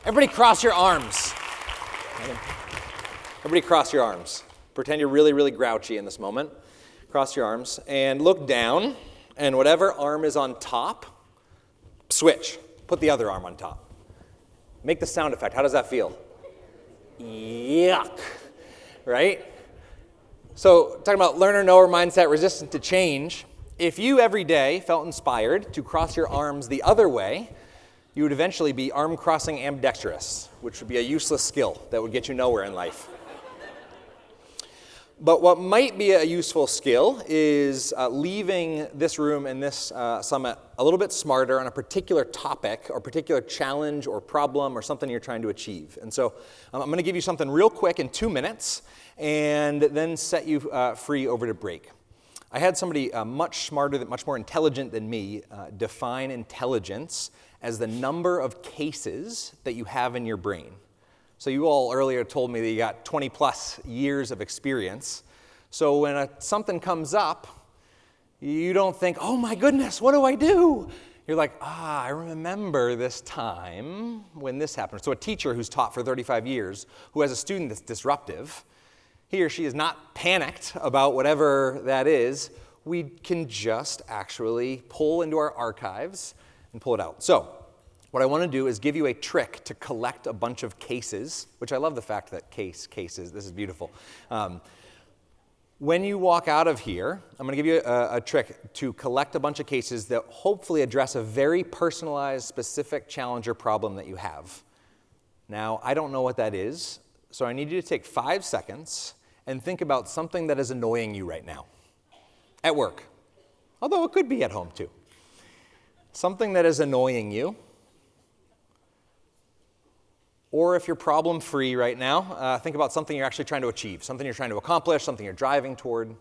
Everybody cross your arms. Everybody cross your arms. Pretend you're really, really grouchy in this moment. Cross your arms and look down, and whatever arm is on top, switch. Put the other arm on top. Make the sound effect. How does that feel? Yuck. Right? So, talking about learner, knower, mindset, resistant to change, if you every day felt inspired to cross your arms the other way, you would eventually be arm crossing ambidextrous, which would be a useless skill that would get you nowhere in life. But what might be a useful skill is leaving this room and this summit a little bit smarter on a particular topic or particular challenge or problem or something you're trying to achieve. And so I'm going to give you something real quick in 2 minutes and then set you free over to break. I had somebody much smarter, much more intelligent than me define intelligence as the number of cases that you have in your brain. So you all earlier told me that you got 20 plus years of experience. So when something comes up, you don't think, oh my goodness, what do I do? You're like, I remember this time when this happened. So a teacher who's taught for 35 years, who has a student that's disruptive, he or she is not panicked about whatever that is. We can just actually pull into our archives and pull it out. So what I want to do is give you a trick to collect a bunch of cases, which I love the fact that cases, this is beautiful. When you walk out of here, I'm going to give you a trick to collect a bunch of cases that hopefully address a very personalized, specific challenge or problem that you have. Now, I don't know what that is, so I need you to take 5 seconds and think about something that is annoying you right now at work, although it could be at home too. Something that is annoying you. Or if you're problem-free right now, think about something you're actually trying to achieve, something you're trying to accomplish, something you're driving toward.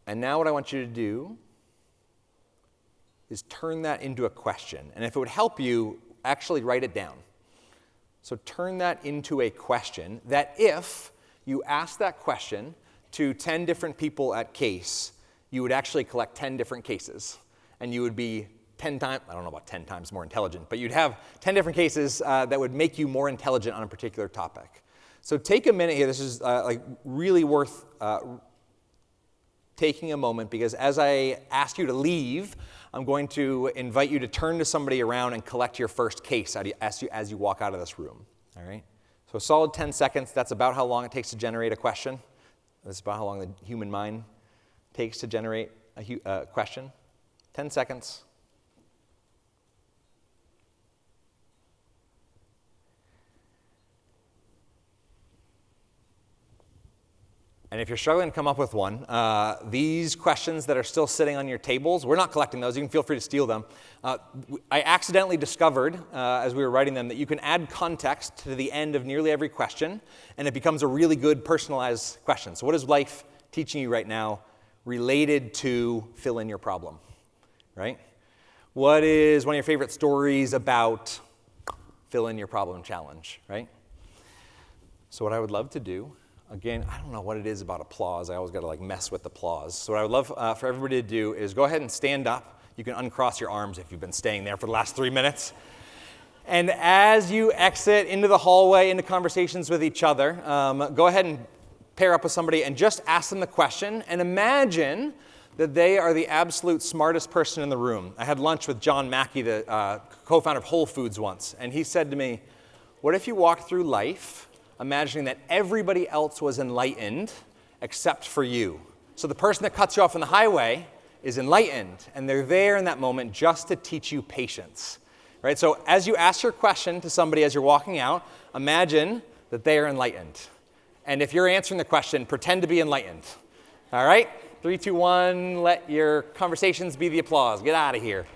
And now what I want you to do is turn that into a question. And if it would help you, actually write it down. So turn that into a question that if you ask that question to 10 different people at CASE, you would actually collect 10 different cases. And you would be 10 times, I don't know about 10 times more intelligent, but you'd have 10 different cases that would make you more intelligent on a particular topic. So take a minute here. This is really worth taking a moment, because as I ask you to leave, I'm going to invite you to turn to somebody around and collect your first case as you walk out of this room. All right? So a solid 10 seconds, that's about how long it takes to generate a question. That's about how long the human mind takes to generate a question. 10 seconds. And if you're struggling to come up with one, these questions that are still sitting on your tables, we're not collecting those. You can feel free to steal them. I accidentally discovered, as we were writing them, that you can add context to the end of nearly every question, and it becomes a really good personalized question. So what is life teaching you right now related to fill in your problem, right? What is one of your favorite stories about fill in your problem challenge, right? So what I would love to do, again, I don't know what it is about applause. I always got to mess with applause. So what I would love for everybody to do is go ahead and stand up. You can uncross your arms if you've been staying there for the last 3 minutes. And as you exit into the hallway, into conversations with each other, go ahead and pair up with somebody and just ask them the question and imagine that they are the absolute smartest person in the room. I had lunch with John Mackey, the co-founder of Whole Foods once, and he said to me, what if you walked through life imagining that everybody else was enlightened except for you? So the person that cuts you off on the highway is enlightened, and they're there in that moment just to teach you patience. Right? So as you ask your question to somebody as you're walking out, imagine that they are enlightened. And if you're answering the question, pretend to be enlightened. All right? 3, 2, 1, let your conversations be the applause. Get out of here.